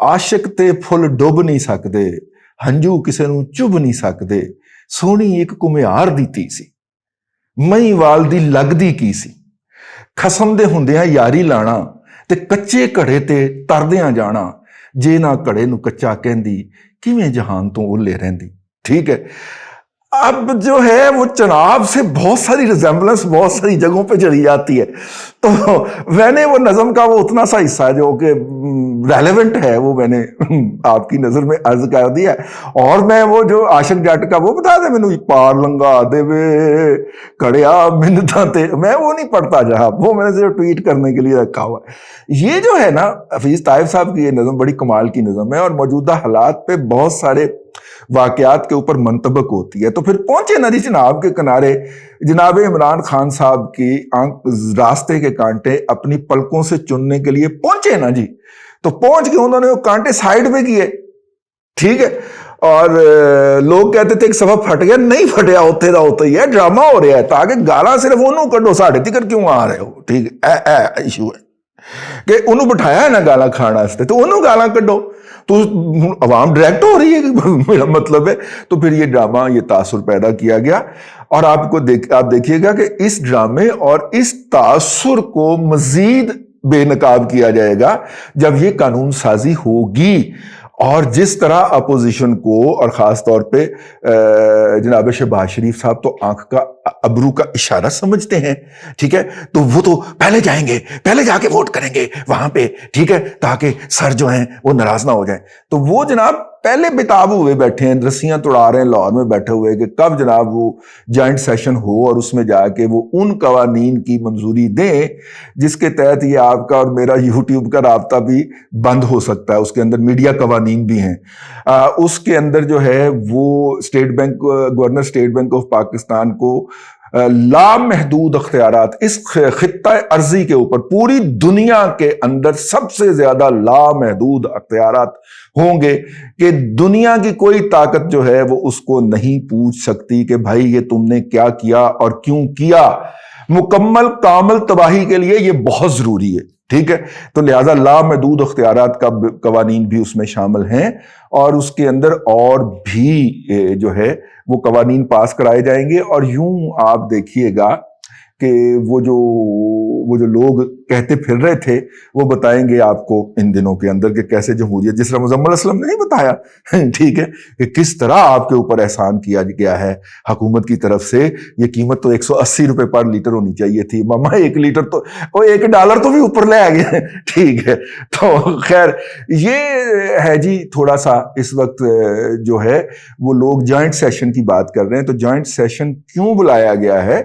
ਆਸ਼ਿਕ ਤੇ ਫੁੱਲ ਡੁੱਬ ਨਹੀਂ ਸਕਦੇ, ਹੰਝੂ ਕਿਸੇ ਨੂੰ ਚੁੱਭ ਨਹੀਂ ਸਕਦੇ, ਸੋਹਣੀ ਇੱਕ ਘੁਮਿਆਰ ਦੀ ਧੀ ਸੀ, ਮਹੀਵਾਲ ਦੀ ਲੱਗਦੀ ਕੀ ਸੀ, ਖਸਮ ਦੇ ਹੁੰਦਿਆਂ ਯਾਰੀ ਲਾਣਾ ਤੇ ਕੱਚੇ ਘੜੇ ਤੇ ਤਰਦਿਆਂ ਜਾਣਾ, ਜੇ ਨਾ ਘੜੇ ਨੂੰ ਕੱਚਾ ਕਹਿੰਦੀ ਕਿਵੇਂ ਜਹਾਨ ਤੋਂ ਓਲੇ ਰਹਿੰਦੀ। ٹھیک ہے، اب جو ہے وہ چناب سے بہت ساری ریزمبلنس بہت ساری جگہوں پہ چلی جاتی ہے، تو میں نے وہ نظم کا وہ اتنا سا حصہ جو کہ ریلیونٹ ہے وہ میں نے آپ کی نظر میں عرض کر دیا، اور میں وہ جو عاشق جٹ کا وہ بتا دیں مینوں پار لنگا دے وے کڑیا منتاں تے، میں وہ نہیں پڑھتا جہاں، وہ میں نے صرف ٹویٹ کرنے کے لیے رکھا ہوا ہے۔ یہ جو ہے نا حفیظ طائف صاحب کی یہ نظم بڑی کمال کی نظم ہے، اور موجودہ حالات پہ بہت سارے واقعات کے اوپر منطبق ہوتی ہے۔ تو پھر پہنچے نا جی جناب کے کنارے، جناب عمران خان صاحب کی راستے کے کانٹے اپنی پلکوں سے چننے کے لیے پہنچے نا جی، تو پہنچ کے انہوں نے وہ کانٹے سائڈ پہ کیے، ٹھیک ہے، اور لوگ کہتے تھے ایک صفحہ پھٹ گیا، نہیں پھٹیا، ہوتے دا ہوتا ہی ہے، ڈرامہ ہو رہا ہے، تاکہ گالاں صرف انہوں کڈو، ساڑھے تکر کیوں آ رہے ہو، ٹھیک ہے، ایشو ہے کہ انہوں بٹھایا ہے نا گالاں کھانا واسطے، تو انہوں گالاں کڈو، تو عوام ڈائریکٹ ہو رہی ہے، میرا مطلب ہے۔ تو پھر یہ ڈرامہ، یہ تاثر پیدا کیا گیا، اور آپ دیکھیے گا کہ اس ڈرامے اور اس تاثر کو مزید بے نقاب کیا جائے گا جب یہ قانون سازی ہوگی، اور جس طرح اپوزیشن کو، اور خاص طور پہ جناب شہباز شریف صاحب تو آنکھ کا ابرو کا اشارہ سمجھتے ہیں، ٹھیک ہے، تو وہ تو پہلے جائیں گے، پہلے جا کے ووٹ کریں گے وہاں پہ، ٹھیک ہے، تاکہ سر جو ہیں وہ ناراض نہ ہو جائیں۔ تو وہ جناب پہلے بتاب ہوئے بیٹھے ہیں، رسیاں توڑا رہے ہیں لاہور میں بیٹھے ہوئے کہ کب جناب وہ جوائنٹ سیشن ہو اور اس میں جا کے وہ ان قوانین کی منظوری دیں جس کے تحت یہ آپ کا اور میرا یوٹیوب کا رابطہ بھی بند ہو سکتا ہے، اس کے اندر میڈیا قوانین بھی ہیں، اس کے اندر جو ہے وہ state bank, governor state bank of Pakistan کو لامحدود اختیارات، اس خطہ ارضی کے اوپر پوری دنیا کے اندر سب سے زیادہ لامحدود اختیارات ہوں گے کہ دنیا کی کوئی طاقت جو ہے وہ اس کو نہیں پوچھ سکتی کہ بھائی یہ تم نے کیا کیا اور کیوں کیا۔ مکمل کامل تباہی کے لیے یہ بہت ضروری ہے، ٹھیک ہے، تو لہٰذا لامحدود اختیارات کا قوانین بھی اس میں شامل ہیں، اور اس کے اندر اور بھی جو ہے وہ قوانین پاس کرائے جائیں گے۔ اور یوں آپ دیکھیے گا کہ وہ جو لوگ کہتے پھر رہے تھے وہ بتائیں گے آپ کو ان دنوں کے اندر کہ کیسے جمہوریت، جس طرح مزمل اسلم نے نہیں بتایا، ٹھیک ہے، کہ کس طرح آپ کے اوپر احسان کیا گیا ہے حکومت کی طرف سے، یہ قیمت تو 180 روپے پر لیٹر ہونی چاہیے تھی، ماما 1 لیٹر تو وہ $1 تو بھی اوپر لے آگئے، ٹھیک ہے۔ تو خیر یہ ہے جی تھوڑا سا اس وقت جو ہے وہ لوگ جوائنٹ سیشن کی بات کر رہے ہیں، تو جوائنٹ سیشن کیوں بلایا گیا ہے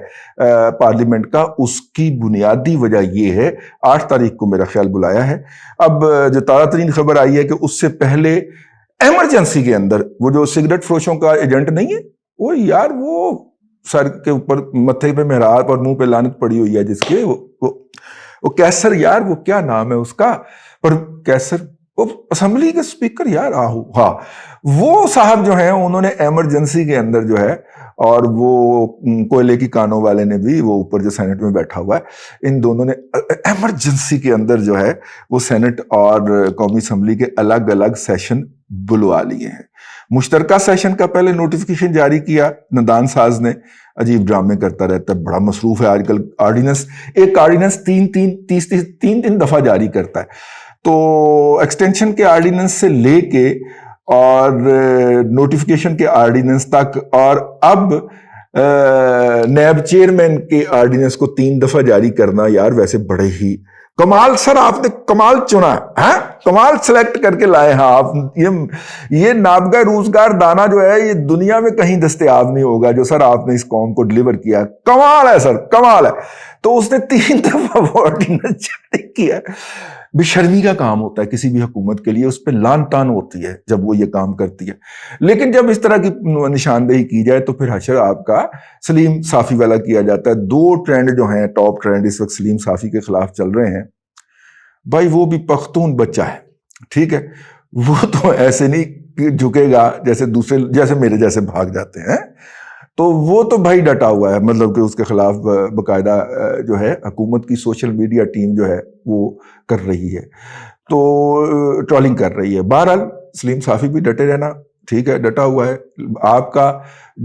پارلیمنٹ کا، اس کی بنیادی وجہ یہ ہے، 8 تاریخ کو میرا خیال بلایا ہے۔ اب جو تازہ ترین خبر آئی ہے کہ اس سے پہلے ایمرجنسی کے اندر وہ جو سگریٹ فروشوں کا ایجنٹ نہیں ہے، وہ یار وہ سر کے اوپر متھے پہ محراب اور منہ پہ لعنت پڑی ہوئی ہے جس کے وہ کیسر، یار وہ کیا نام ہے اس کا، پر کیسر، وہ اسمبلی کے اسپیکر یار، ہاں وہ صاحب جو ہیں انہوں نے ایمرجنسی کے اندر جو ہے، اور وہ کوئلے کی کانوں والے نے بھی، وہ اوپر جو سینٹ میں بیٹھا ہوا ہے، ان دونوں نے ایمرجنسی کے اندر جو ہے وہ سینٹ اور قومی اسمبلی کے الگ الگ سیشن بلوا لیے ہیں۔ مشترکہ سیشن کا پہلے نوٹیفیکیشن جاری کیا ندان ساز نے، عجیب ڈرامے کرتا رہتا ہے، بڑا مصروف ہے آج کل، آرڈیننس، ایک آرڈیننس تین دفعہ جاری کرتا ہے، تو ایکسٹینشن کے آرڈیننس سے لے کے اور نوٹیفیکیشن کے آرڈیننس تک، اور اب نیب چیئرمین کے آرڈیننس کو 3 دفعہ جاری کرنا، یار ویسے بڑے ہی کمال، سر آپ نے کمال چنا ہے، کمال سلیکٹ کر کے لائے ہیں آپ، یہ نابغہ روزگار دانہ جو ہے یہ دنیا میں کہیں دستیاب نہیں ہوگا جو سر آپ نے اس قوم کو ڈلیور کیا، کمال ہے سر، کمال ہے۔ تو اس نے 3 دفعہ وہ آرڈیننس جاری کیا، بے شرمی کا کام ہوتا ہے کسی بھی حکومت کے لیے، اس پہ لان تان ہوتی ہے جب وہ یہ کام کرتی ہے، لیکن جب اس طرح کی نشاندہی کی جائے تو پھر حشر آپ کا سلیم صافی والا کیا جاتا ہے۔ 2 ٹرینڈ جو ہیں، ٹاپ ٹرینڈ اس وقت سلیم صافی کے خلاف چل رہے ہیں، بھائی وہ بھی پختون بچہ ہے، ٹھیک ہے، وہ تو ایسے نہیں جھکے گا جیسے دوسرے، جیسے میرے جیسے بھاگ جاتے ہیں، تو وہ تو بھائی ڈٹا ہوا ہے، مطلب کہ اس کے خلاف باقاعدہ جو ہے حکومت کی سوشل میڈیا ٹیم جو ہے وہ کر رہی ہے۔ تو ٹرولنگ کر رہی ہے. بہرحال سلیم صافی بھی ڈٹے رہنا ٹھیک ہے, ڈٹا ہوا ہے. آپ کا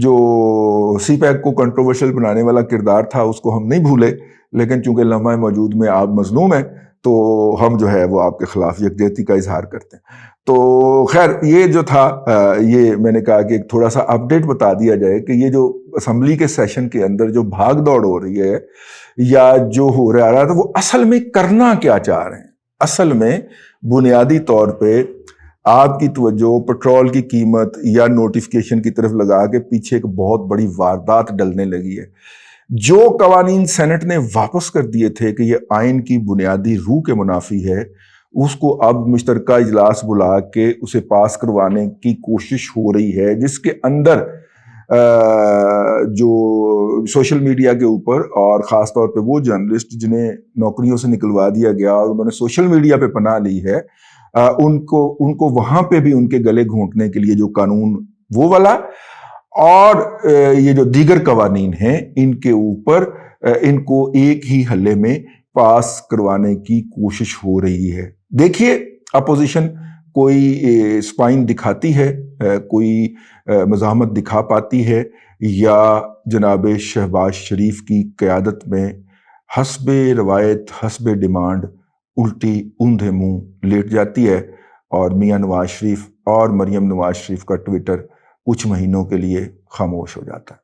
جو سی پیک کو کنٹروورشل بنانے والا کردار تھا اس کو ہم نہیں بھولے, لیکن چونکہ لمحہ موجود میں آپ مظلوم ہیں تو ہم جو ہے وہ آپ کے خلاف یکجہتی کا اظہار کرتے ہیں. تو خیر یہ جو تھا یہ میں نے کہا کہ ایک تھوڑا سا اپڈیٹ بتا دیا جائے کہ یہ جو اسمبلی کے سیشن کے اندر جو بھاگ دوڑ ہو رہی ہے یا جو ہو رہا تھا وہ اصل میں کرنا کیا چاہ رہے ہیں. اصل میں بنیادی طور پہ آپ کی توجہ پٹرول کی قیمت یا نوٹیفیکیشن کی طرف لگا کے پیچھے ایک بہت بڑی واردات ڈلنے لگی ہے. جو قوانین سینٹ نے واپس کر دیے تھے کہ یہ آئین کی بنیادی روح کے منافی ہے, اس کو اب مشترکہ اجلاس بلا کے اسے پاس کروانے کی کوشش ہو رہی ہے, جس کے اندر جو سوشل میڈیا کے اوپر اور خاص طور پہ وہ جرنلسٹ جنہیں نوکریوں سے نکلوا دیا گیا اور انہوں نے سوشل میڈیا پہ پناہ لی ہے, ان کو وہاں پہ بھی ان کے گلے گھونٹنے کے لیے جو قانون وہ والا اور یہ جو دیگر قوانین ہیں ان کے اوپر ان کو ایک ہی حلے میں پاس کروانے کی کوشش ہو رہی ہے. دیکھیے اپوزیشن کوئی سپائن دکھاتی ہے, کوئی مزاحمت دکھا پاتی ہے, یا جناب شہباز شریف کی قیادت میں حسب روایت حسب ڈیمانڈ الٹی اوندھے منہ لیٹ جاتی ہے اور میاں نواز شریف اور مریم نواز شریف کا ٹویٹر کچھ مہینوں کے لیے خاموش ہو جاتا ہے.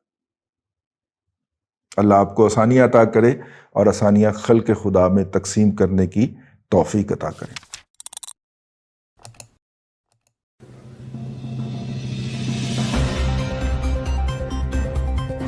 اللہ آپ کو آسانیاں عطا کرے اور آسانیاں خلق خدا میں تقسیم کرنے کی توفیق عطا کرے.